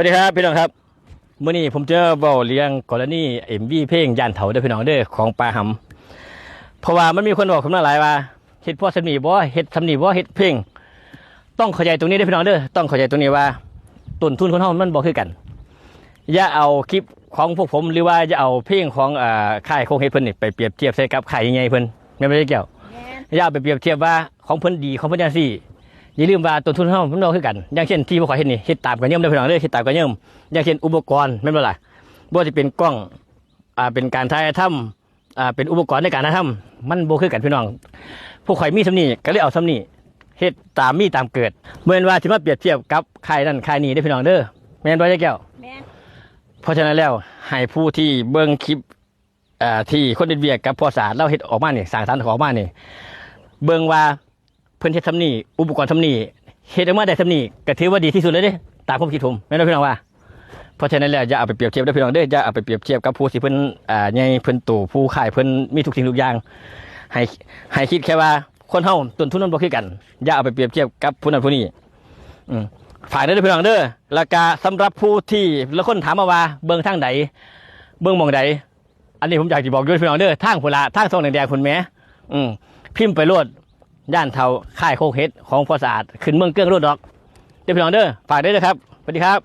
วัสดีครับพี่น้องครับมื้อนี้ผมจะเว้าเรื่องกรณีMVเพลงย่านเถาเด้อพี่น้องเด้อของปาหำเพราะว่ามันมีคนบอกผมมาหลายว่าเฮ็ดพ่อสำนีบ่เฮ็ดสำนีบ่เฮ็ดเพลงต้องเข้าใจตรงนี้เด้อพี่น้องเด้อต้องเข้าใจตรงนี้ว่าต้นทุนคนเฮามันบ่คือกันอย่าเอาคลิปของพวกผมหรือว่าอย่าเอาเพลงของค่ายโคงเฮ็ดเพิ่นนี่ไปเปรียบเทียบใส่กับค่ายใหญ่ๆเพิ่นแม่นบ่ได้เกี่ยวอย่าเอาไปเปรียบเทียบว่าของเพิ่นดีของเพิ่นจังซี่อย่าลืมว่าต้นทุนเฮามันบ่คือกันอย่างเช่นที่พวกข่อยเฮ็ดนี่เฮ็ดตามกันเยิ่มเด้อพี่น้องเด้อเฮ็ดตามกันเยิ่มอย่างเช่นอุปกรณ์แม่นบ่ล่ะบ่ว่าสิเป็นกล้องเป็นการถ่ายทำเป็นอุปกรณ์ในการถ่ายทำมันบ่คือกันพี่น้องพวกข่อยมีสำนี้ก็เลยเอาสำนี้เฮ็ดตามมีตามเกิดบ่แม่นว่าสิมาเปรียบเทียบกับค่ายนั้นค่ายนี้เด้อพี่น้องเด้อแม่นบ่ได้แก้วแม่นเพราะฉะนั้นแล้วให้ผู้ที่เบิ่งคลิปที่คนเฮ็ดเวียกกับพ่อสาเราเฮ็ดออกมานี่สร้างสรรค์ออกมานี่เบิ่งว่าเพิ่นเฮ็ดสำนี้อุปกรณ์สำนี้เฮ็ดออกมาได้สำนี้ก็ถือว่าดีที่สุดเลยเด้ตามความคิดผมแม่นบ่พี่น้องว่าเพราะฉะนั้นแล้วอย่าเอาไปเปรียบเทียบเด้อพี่น้องเด้ออย่าเอาไปเปรียบเทียบกับผู้ที่เพิ่นใหญ่เพิ่นโตผู้ขายเพิ่นมีทุกสิ่งทุกอย่างให้คิดแค่ว่าคนเฮาต้นทุนมันบ่คือกันอย่าเอาไปเปรียบเทียบกับผู้นั้นผู้นี้ฝากเด้อพี่น้องเด้อแล้วก็สำหรับผู้ที่ละคนถามมาว่าเบิ่งทางใดเบิ่งหม่องใดอันนี้ผมอยากสิบอกด้วยพี่น้องเด้อทางพุ่นละทางช่องแดงๆพุ่นแหมพิมพ์ไปโลดย่านเฒ่าค่ายโคกเฮ็ดของพ่อสะอาดขึ้นเมืองเกื้องโลดดอกเด้อพี่น้องเด้อฝากเด้อครับสวัสดีครับ